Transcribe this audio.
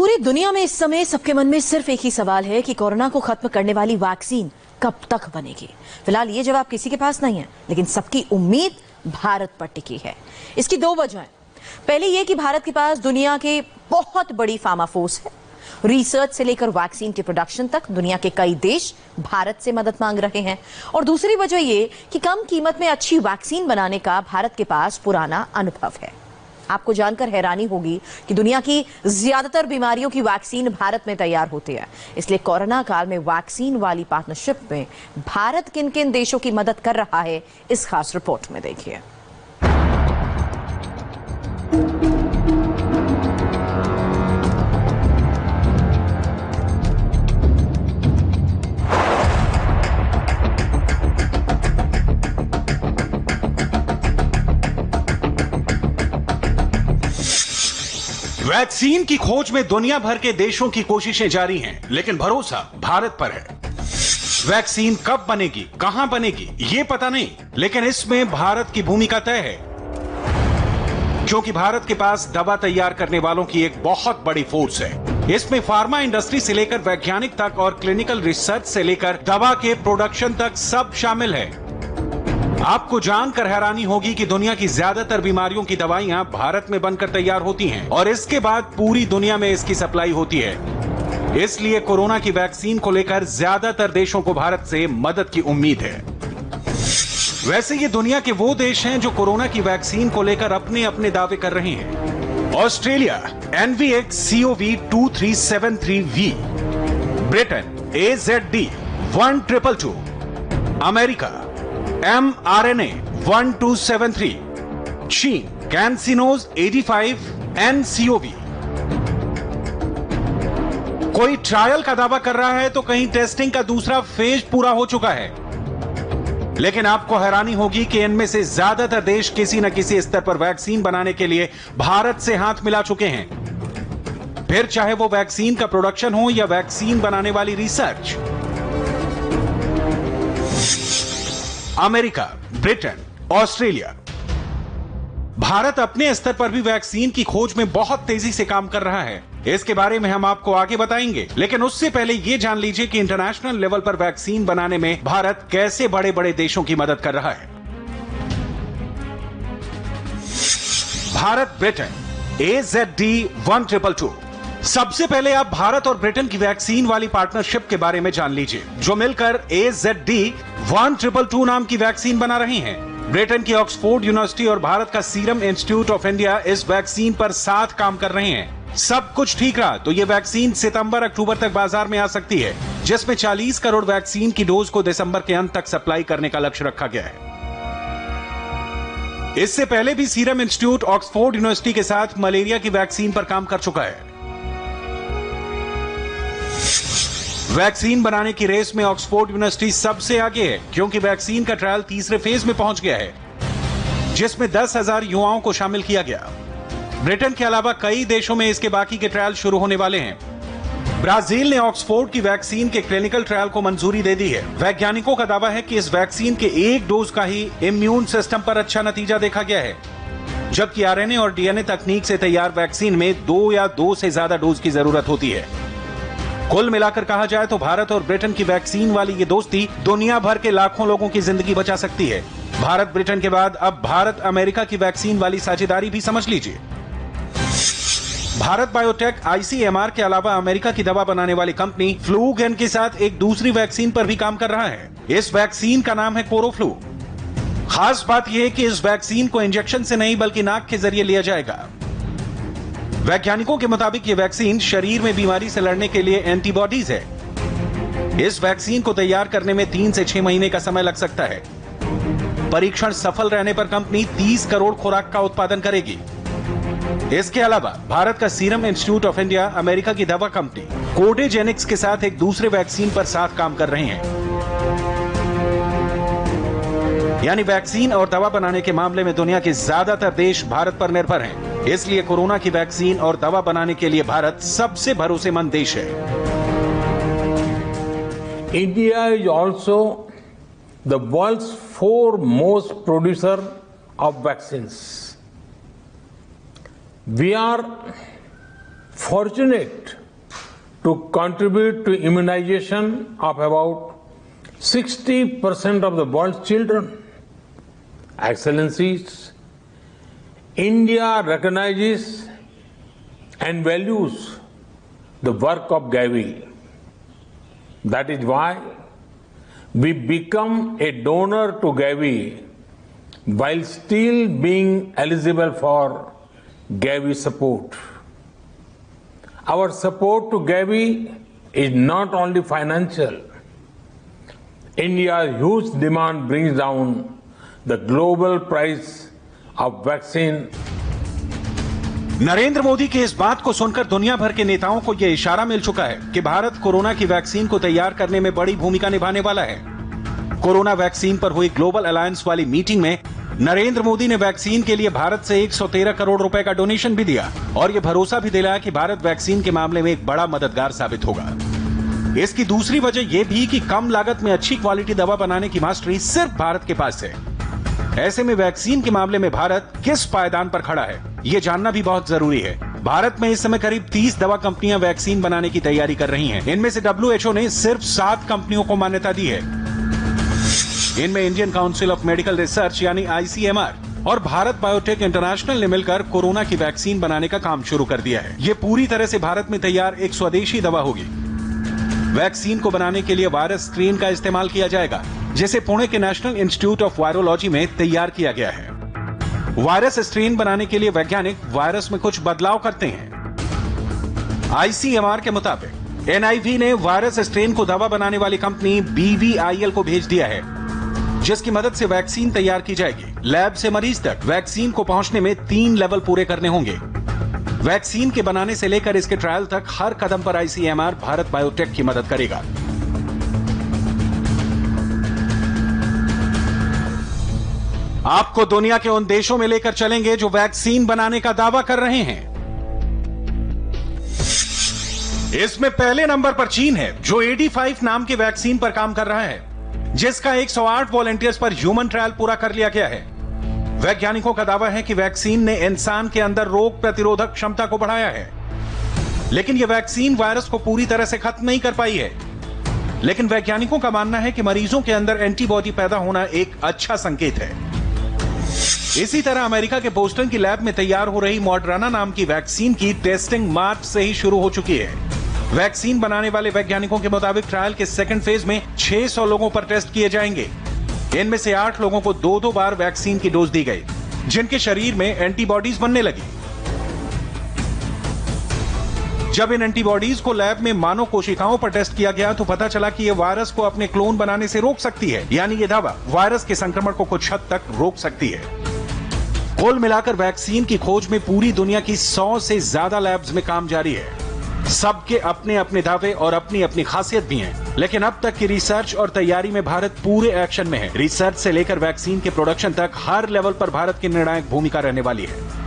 पूरी दुनिया में इस समय सबके मन में सिर्फ एक ही सवाल है कि कोरोना को खत्म करने वाली वैक्सीन कब तक बनेगी। फिलहाल ये जवाब किसी के पास नहीं है, लेकिन सबकी उम्मीद भारत पर टिकी है। इसकी दो वजह। पहले ये कि भारत के पास दुनिया के बहुत बड़ी फार्मा फोर्स है। रिसर्च से लेकर वैक्सीन के प्रोडक्शन तक दुनिया के कई देश भारत से मदद मांग रहे हैं। और दूसरी वजह ये कि कम कीमत में अच्छी वैक्सीन बनाने का भारत के पास पुराना अनुभव है। आपको जानकर हैरानी होगी कि दुनिया की ज्यादातर बीमारियों की वैक्सीन भारत में तैयार होती है। इसलिए कोरोना काल में वैक्सीन वाली पार्टनरशिप में भारत किन किन देशों की मदद कर रहा है, इस खास रिपोर्ट में देखिए। वैक्सीन की खोज में दुनिया भर के देशों की कोशिशें जारी हैं, लेकिन भरोसा भारत पर है। वैक्सीन कब बनेगी, कहां बनेगी, ये पता नहीं, लेकिन इसमें भारत की भूमिका तय है, क्योंकि भारत के पास दवा तैयार करने वालों की एक बहुत बड़ी फोर्स है। इसमें फार्मा इंडस्ट्री से लेकर वैज्ञानिक तक और क्लिनिकल रिसर्च से लेकर दवा के प्रोडक्शन तक सब शामिल है। आपको जानकर हैरानी होगी कि दुनिया की ज्यादातर बीमारियों की दवाइयां भारत में बनकर तैयार होती हैं और इसके बाद पूरी दुनिया में इसकी सप्लाई होती है। इसलिए कोरोना की वैक्सीन को लेकर ज्यादातर देशों को भारत से मदद की उम्मीद है। वैसे ये दुनिया के वो देश हैं जो कोरोना की वैक्सीन को लेकर अपने अपने दावे कर रहे हैं। Australia NVX-CoV2373V, Britain AZD1222, America mRNA 1273, चीन कैंसिनोज 85 NCOV। कोई ट्रायल का दावा कर रहा है तो कहीं टेस्टिंग का दूसरा फेज पूरा हो चुका है। लेकिन आपको हैरानी होगी कि इनमें से ज्यादातर देश किसी न किसी स्तर पर वैक्सीन बनाने के लिए भारत से हाथ मिला चुके हैं, फिर चाहे वो वैक्सीन का प्रोडक्शन हो या वैक्सीन बनाने वाली research. America, Britain, Australia. Bharat अपने स्तर पर भी वैक्सीन की खोज में बहुत तेजी से काम कर रहा है। इसके बारे में हम आपको आगे बताएंगे, लेकिन उससे पहले यह जान लीजिए कि इंटरनेशनल लेवल पर वैक्सीन बनाने में भारत कैसे बड़े बड़े देशों की मदद कर रहा है। Bharat Britain AZD1222। सबसे पहले आप भारत और ब्रिटेन की वैक्सीन वाली पार्टनरशिप के बारे में जान लीजिए, जो मिलकर AZD1222 नाम की वैक्सीन बना रही हैं। ब्रिटेन की ऑक्सफोर्ड यूनिवर्सिटी और भारत का सीरम इंस्टीट्यूट ऑफ इंडिया इस वैक्सीन पर साथ काम कर रहे हैं। सब कुछ ठीक रहा तो ये वैक्सीन सितंबर-अक्टूबर तक बाजार में आ सकती है, जिसमें 40 करोड़ वैक्सीन की डोज को दिसंबर के अंत तक सप्लाई करने का लक्ष्य रखा गया है। इससे पहले भी सीरम इंस्टीट्यूट ऑक्सफोर्ड यूनिवर्सिटी के साथ मलेरिया की वैक्सीन पर काम कर चुका है। वैक्सीन बनाने की रेस में ऑक्सफोर्ड यूनिवर्सिटी सबसे आगे है, क्योंकि वैक्सीन का ट्रायल तीसरे फेज में पहुंच गया है, जिसमें 10,000 युवाओं को शामिल किया गया। ब्रिटेन के अलावा कई देशों में इसके बाकी के ट्रायल शुरू होने वाले हैं। ब्राजील ने ऑक्सफोर्ड की वैक्सीन के क्लिनिकल ट्रायल को मंजूरी दे दी है। वैज्ञानिकों का दावा है कि इस वैक्सीन के एक डोज का ही इम्यून सिस्टम पर अच्छा नतीजा देखा गया है, जबकि आरएनए और डीएनए तकनीक से तैयार वैक्सीन में 2 या 2 से ज्यादा डोज की जरूरत होती है। कुल मिलाकर कहा जाए तो भारत और ब्रिटेन की वैक्सीन वाली ये दोस्ती दुनिया भर के लाखों लोगों की जिंदगी बचा सकती है। भारत ब्रिटेन के बाद अब भारत अमेरिका की वैक्सीन वाली साझेदारी भी समझ लीजिए। भारत बायोटेक ICMR के अलावा अमेरिका की दवा बनाने वाली कंपनी फ्लूगेन के साथ एक दूसरी वैक्सीन पर भी काम कर रहा है। इस वैक्सीन का नाम है कोरोफ्लू। खास बात यह है कि इस वैक्सीन को इंजेक्शन से नहीं बल्कि नाक के जरिए लिया जाएगा। वैज्ञानिकों के मुताबिक ये वैक्सीन शरीर में बीमारी से लड़ने के लिए एंटीबॉडीज है। इस वैक्सीन को तैयार करने में 3 से 6 महीने का समय लग सकता है। परीक्षण सफल रहने पर कंपनी 30 करोड़ खुराक का उत्पादन करेगी। इसके अलावा भारत का serum institute of India America की दवा कंपनी कोडेजेनिक्स के साथ एक दूसरे वैक्सीन पर साथ काम कर रहे हैं। यानी वैक्सीन और दवा बनाने के मामले में दुनिया के ज्यादातर देश भारत पर निर्भर हैं। इसलिए कोरोना की वैक्सीन और दवा बनाने के लिए भारत सबसे भरोसेमंद देश है। India is also the world's 4th most producer of vaccines. We are fortunate to contribute to immunization of about 60% of the world's children. Excellencies, India recognizes and values the work of Gavi. That is why we become a donor to Gavi while still being eligible for Gavi support. Our support to Gavi is not only financial. India's huge demand brings down the global price of vaccine. Narendra Modi के इस बात को सुनकर दुनिया भर के नेताओं को यह इशारा मिल चुका है कि भारत कोरोना की वैक्सीन को तैयार करने में बड़ी भूमिका निभाने वाला है। कोरोना वैक्सीन पर हुई ग्लोबल अलायंस वाली मीटिंग में नरेंद्र मोदी ने वैक्सीन के लिए भारत से 113 करोड़ रुपए का डोनेशन भी दिया और यह भरोसा भी दिलाया कि भारत वैक्सीन के मामले में एक बड़ा मददगार साबित होगा। इसकी दूसरी वजह यह भी कि कम लागत में अच्छी क्वालिटी दवा बनाने की मास्टरी सिर्फ भारत के पास है। ऐसे में वैक्सीन के मामले में भारत किस पायदान पर खड़ा है, ये जानना भी बहुत जरूरी है। भारत में इस समय करीब 30 दवा कंपनियां वैक्सीन बनाने की तैयारी कर रही हैं। इनमें से WHO ने सिर्फ 7 कंपनियों को मान्यता दी है। इनमें Indian council of medical research यानी ICMR और भारत बायोटेक इंटरनेशनल ने मिलकर कोरोना की वैक्सीन बनाने का काम शुरू कर दिया है। ये पूरी तरह से भारत में तैयार एक स्वदेशी दवा होगी। वैक्सीन को बनाने के लिए वायरस स्ट्रेन का इस्तेमाल किया जाएगा, जिसे पुणे के नेशनल इंस्टीट्यूट ऑफ वायरोलॉजी में तैयार किया गया है। वायरस स्ट्रेन बनाने के लिए वैज्ञानिक वायरस में कुछ बदलाव करते हैं। ICMR के मुताबिक NIV ने वायरस स्ट्रेन को दवा बनाने वाली कंपनी BVIL को भेज दिया है, जिसकी मदद से वैक्सीन तैयार की जाएगी। लैब से मरीज तक वैक्सीन को पहुंचने में 3 लेवल पूरे करने होंगे। वैक्सीन के बनाने से लेकर इसके ट्रायल तक हर कदम पर ICMR भारत बायोटेक की मदद करेगा। आपको दुनिया के उन देशों में लेकर चलेंगे जो वैक्सीन बनाने का दावा कर रहे हैं। इसमें पहले नंबर पर चीन है, जो AD5 नाम की वैक्सीन पर काम कर रहा है, जिसका 108 वॉलंटियर्स पर ह्यूमन ट्रायल पूरा कर लिया गया है। वैज्ञानिकों का दावा है कि वैक्सीन ने इंसान के अंदर रोग प्रतिरोधक क्षमता को बढ़ाया है, लेकिन यह वैक्सीन वायरस को पूरी तरह से खत्म नहीं कर पाई है। लेकिन वैज्ञानिकों का मानना है कि मरीजों के अंदर एंटीबॉडी पैदा होना एक अच्छा संकेत है। इसी तरह अमेरिका के बोस्टन की लैब में तैयार हो रही मॉडर्ना नाम की वैक्सीन की टेस्टिंग मार्च से ही शुरू हो चुकी है। वैक्सीन बनाने वाले वैज्ञानिकों के मुताबिक ट्रायल के सेकंड फेज में 600 लोगों पर टेस्ट किए जाएंगे। इनमें से 8 लोगों को 2-2 बार वैक्सीन की डोज दी गई, जिनके शरीर में एंटीबॉडीज बनने लगी। जब इन एंटीबॉडीज को लैब में मानव कोशिकाओं पर टेस्ट किया गया तो पता चला कि यह वायरस को अपने क्लोन बनाने से रोक सकती है, यानी यह दवा वायरस के संक्रमण को कुछ हद तक रोक सकती है। कुल मिलाकर वैक्सीन की खोज में पूरी दुनिया की 100 से ज्यादा लैब्स में काम जारी है। सबके अपने अपने दावे और अपनी अपनी खासियत भी हैं, लेकिन अब तक की रिसर्च और तैयारी में भारत पूरे एक्शन में है। रिसर्च से लेकर वैक्सीन के प्रोडक्शन तक हर लेवल पर भारत की निर्णायक भूमिका रहने वाली है।